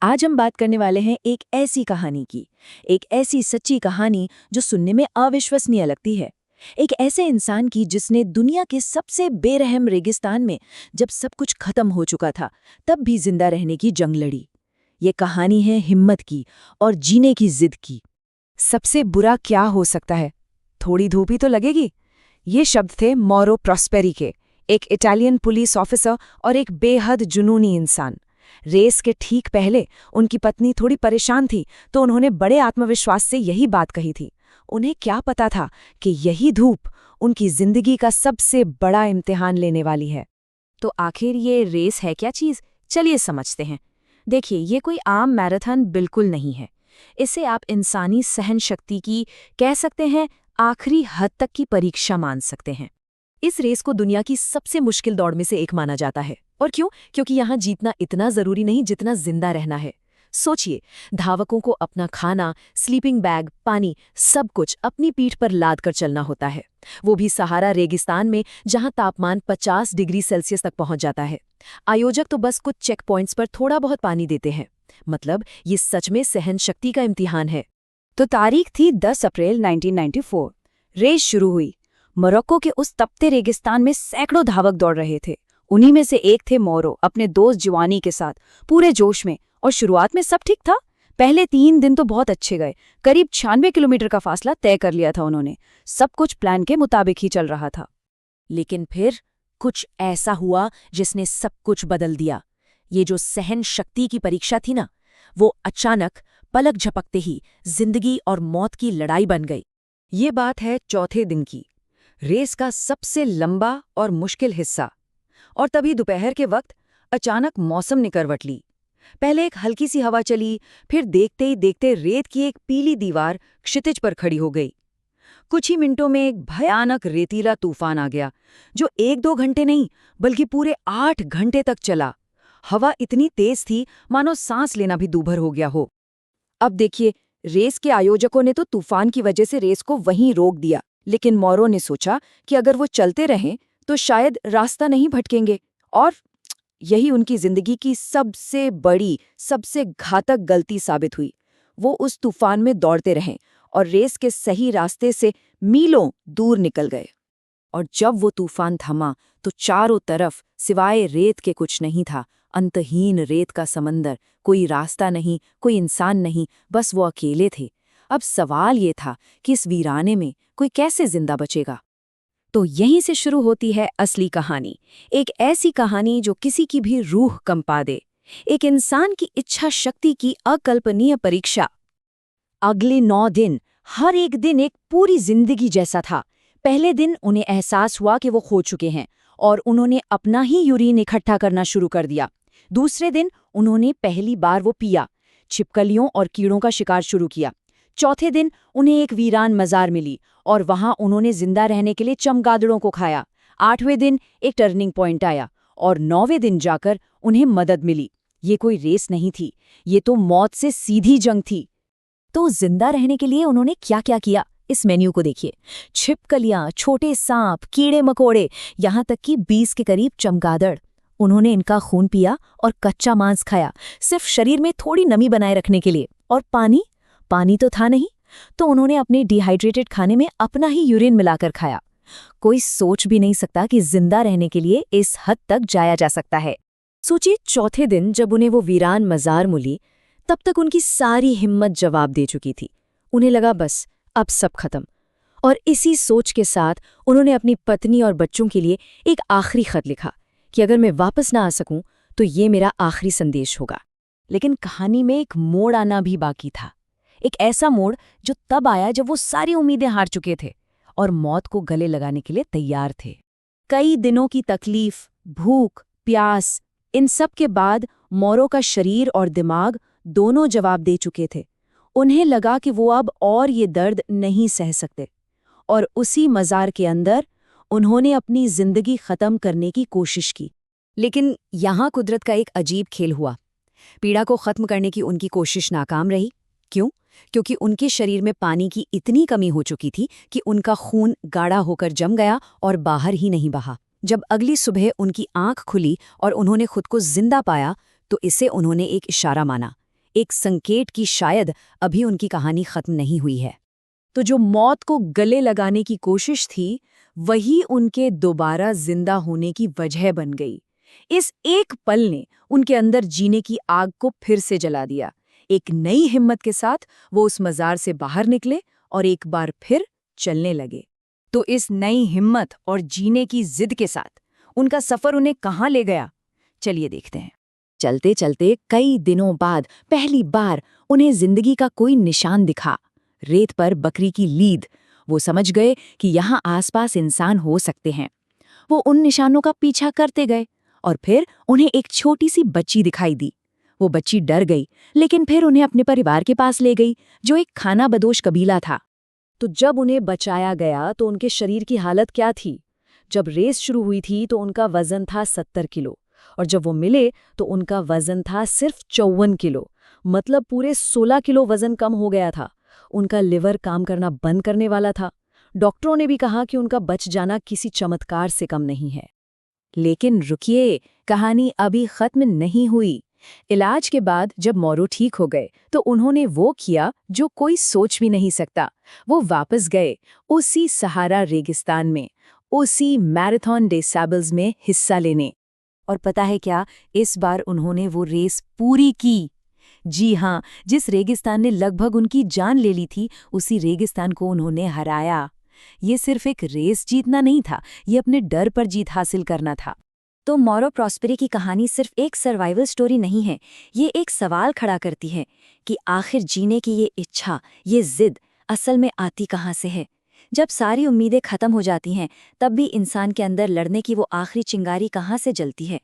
आज हम बात करने वाले हैं एक ऐसी कहानी की, एक ऐसी सच्ची कहानी जो सुनने में अविश्वसनीय लगती है। एक ऐसे इंसान की जिसने दुनिया के सबसे बेरहम रेगिस्तान में, जब सब कुछ खत्म हो चुका था, तब भी जिंदा रहने की जंग लड़ी। ये कहानी है हिम्मत की और जीने की जिद की। सबसे बुरा क्या हो सकता है? थोड़ी धूप ही तो लगेगी। ये शब्द थे मौरो प्रॉस्पेरी के, एक इटालियन पुलिस ऑफिसर और एक बेहद जुनूनी इंसान। रेस के ठीक पहले उनकी पत्नी थोड़ी परेशान थी, तो उन्होंने बड़े आत्मविश्वास से यही बात कही थी। उन्हें क्या पता था कि यही धूप उनकी जिंदगी का सबसे बड़ा इम्तिहान लेने वाली है। तो आखिर ये रेस है क्या चीज़? चलिए समझते हैं। देखिए, ये कोई आम मैराथन बिल्कुल नहीं है। इसे आप इंसानी सहन शक्ति की, कह सकते हैं, आखिरी हद तक की परीक्षा मान सकते हैं। इस रेस को दुनिया की सबसे मुश्किल दौड़ में से एक माना जाता है। और क्यों? क्योंकि यहाँ जीतना इतना जरूरी नहीं जितना जिंदा रहना है। सोचिए, धावकों को अपना खाना, स्लीपिंग बैग, पानी, सब कुछ अपनी पीठ पर लाद कर चलना होता है। वो भी सहारा रेगिस्तान में, जहाँ तापमान 50 डिग्री सेल्सियस तक पहुंच जाता है। आयोजक तो बस कुछ चेक पॉइंट्स पर थोड़ा बहुत पानी देते हैं। मतलब ये सच में सहन शक्ति का इम्तिहान है। तो तारीख थी 10 अप्रैल 1994। रेस शुरू हुई। मोरक्को के उस तपते रेगिस्तान में सैकड़ों धावक दौड़ रहे थे। उन्हीं में से एक थे मोरो, अपने दोस्त जिवानी के साथ, पूरे जोश में। और शुरुआत में सब ठीक था। पहले 3 दिन तो बहुत अच्छे गए। करीब 96 किलोमीटर का फासला तय कर लिया था उन्होंने। सब कुछ प्लान के मुताबिक ही चल रहा था। लेकिन फिर कुछ ऐसा हुआ जिसने सब कुछ बदल दिया। ये जो सहन शक्ति की परीक्षा थी ना, वो अचानक, पलक झपकते ही जिंदगी और मौत की लड़ाई बन गई। ये बात है चौथे दिन की, रेस का सबसे लंबा और मुश्किल हिस्सा। और तभी दोपहर के वक्त अचानक मौसम ने करवट ली। पहले एक हल्की सी हवा चली, फिर देखते ही देखते रेत की एक पीली दीवार क्षितिज पर खड़ी हो गई। कुछ ही मिनटों में एक भयानक रेतीला तूफान आ गया, जो 1-2 घंटे नहीं बल्कि पूरे 8 घंटे तक चला। हवा इतनी तेज थी मानो सांस लेना भी दूभर हो गया हो। अब देखिए, रेस के आयोजकों ने तो तूफान की वजह से रेस को वहीं रोक दिया, लेकिन मौरो ने सोचा कि अगर वो चलते रहें तो शायद रास्ता नहीं भटकेंगे। और यही उनकी जिंदगी की सबसे बड़ी, सबसे घातक गलती साबित हुई। वो उस तूफान में दौड़ते रहें और रेस के सही रास्ते से मीलों दूर निकल गए। और जब वो तूफान थमा तो चारों तरफ सिवाय रेत के कुछ नहीं था। अंतहीन रेत का समंदर। कोई रास्ता नहीं, कोई इंसान नहीं, बस वो अकेले थे। अब सवाल ये था कि इस वीराने में कोई कैसे जिंदा बचेगा। तो यहीं से शुरू होती है असली कहानी। एक ऐसी कहानी जो किसी की भी रूह कंपा दे। एक इंसान की इच्छा शक्ति की अकल्पनीय परीक्षा। अगले 9 दिन, हर एक दिन एक पूरी जिंदगी जैसा था। पहले दिन उन्हें एहसास हुआ कि वो खो चुके हैं और उन्होंने अपना ही यूरिन इकट्ठा करना शुरू कर दिया। दूसरे दिन उन्होंने पहली बार वो पिया, छिपकलियों और कीड़ों का शिकार शुरू किया। चौथे दिन उन्हें एक वीरान मजार मिली और वहां उन्होंने जिंदा रहने के लिए चमगादड़ों को खाया। 8वें दिन एक टर्निंग पॉइंट आया और 9वें दिन जाकर उन्हें मदद मिली। ये कोई रेस नहीं थी, ये तो मौत से सीधी जंग थी। तो जिंदा रहने के लिए उन्होंने क्या क्या किया, इस मेन्यू को देखिए। छिपकलियां, छोटे सांप, कीड़े मकोड़े, यहाँ तक कि 20 के करीब चमगादड़। उन्होंने इनका खून पिया और कच्चा मांस खाया, सिर्फ शरीर में थोड़ी नमी बनाए रखने के लिए। और पानी? पानी तो था नहीं, तो उन्होंने अपने डिहाइड्रेटेड खाने में अपना ही यूरिन मिलाकर खाया। कोई सोच भी नहीं सकता कि जिंदा रहने के लिए इस हद तक जाया जा सकता है। सोचिए, चौथे दिन जब उन्हें वो वीरान मजार मिली, तब तक उनकी सारी हिम्मत जवाब दे चुकी थी। उन्हें लगा बस अब सब खत्म। और इसी सोच के साथ उन्होंने अपनी पत्नी और बच्चों के लिए एक आखिरी खत लिखा कि अगर मैं वापस ना आ सकूं तो ये मेरा आखिरी संदेश होगा। लेकिन कहानी में एक मोड़ आना भी बाकी था। एक ऐसा मोड़ जो तब आया जब वो सारी उम्मीदें हार चुके थे और मौत को गले लगाने के लिए तैयार थे। कई दिनों की तकलीफ, भूख, प्यास, इन सब के बाद मौरो का शरीर और दिमाग दोनों जवाब दे चुके थे। उन्हें लगा कि वो अब और ये दर्द नहीं सह सकते। और उसी मजार के अंदर उन्होंने अपनी जिंदगी खत्म करने की कोशिश की। लेकिन यहाँ कुदरत का एक अजीब खेल हुआ। पीड़ा को खत्म करने की उनकी कोशिश नाकाम रही। क्यों? क्योंकि उनके शरीर में पानी की इतनी कमी हो चुकी थी कि उनका खून गाढ़ा होकर जम गया और बाहर ही नहीं बहा। जब अगली सुबह उनकी आंख खुली और उन्होंने खुद को जिंदा पाया, तो इसे उन्होंने एक इशारा माना एक संकेत कि शायद अभी उनकी कहानी खत्म नहीं हुई है। तो जो मौत को गले लगाने की कोशिश थी, वही उनके दोबारा जिंदा होने की वजह बन गई। इस एक पल ने उनके अंदर जीने की आग को फिर से जला दिया। एक नई हिम्मत के साथ वो उस मजार से बाहर निकले और एक बार फिर चलने लगे। तो इस नई हिम्मत और जीने की जिद के साथ उनका सफर उन्हें कहाँ ले गया, चलिए देखते हैं। चलते चलते कई दिनों बाद पहली बार उन्हें जिंदगी का कोई निशान दिखा। रेत पर बकरी की लीद। वो समझ गए कि यहाँ आसपास इंसान हो सकते हैं। वो उन निशानों का पीछा करते गए और फिर उन्हें एक छोटी सी बच्ची दिखाई दी। वो बच्ची डर गई, लेकिन फिर उन्हें अपने परिवार के पास ले गई, जो एक खानाबदोश कबीला था। तो जब उन्हें बचाया गया तो उनके शरीर की हालत क्या थी? जब रेस शुरू हुई थी तो उनका वजन था 70 किलो, और जब वो मिले तो उनका वजन था सिर्फ 54 किलो। मतलब पूरे 16 किलो वजन कम हो गया था। उनका लिवर काम करना बंद करने वाला था। डॉक्टरों ने भी कहा कि उनका बच जाना किसी चमत्कार से कम नहीं है। लेकिन रुकिए, कहानी अभी खत्म नहीं हुई। इलाज के बाद जब मोरू ठीक हो गए तो उन्होंने वो किया जो कोई सोच भी नहीं सकता। वो वापस गए उसी सहारा रेगिस्तान में, उसी मैराथन डे सैबल्स में हिस्सा लेने। और पता है क्या, इस बार उन्होंने वो रेस पूरी की। जी हाँ, जिस रेगिस्तान ने लगभग उनकी जान ले ली थी, उसी रेगिस्तान को उन्होंने हराया। ये सिर्फ एक रेस जीतना नहीं था, ये अपने डर पर जीत हासिल करना था। तो मोरो प्रॉस्पेरी की कहानी सिर्फ एक सर्वाइवल स्टोरी नहीं है, ये एक सवाल खड़ा करती है कि आखिर जीने की ये इच्छा, ये जिद असल में आती कहाँ से है। जब सारी उम्मीदें खत्म हो जाती हैं, तब भी इंसान के अंदर लड़ने की वो आखिरी चिंगारी कहाँ से जलती है।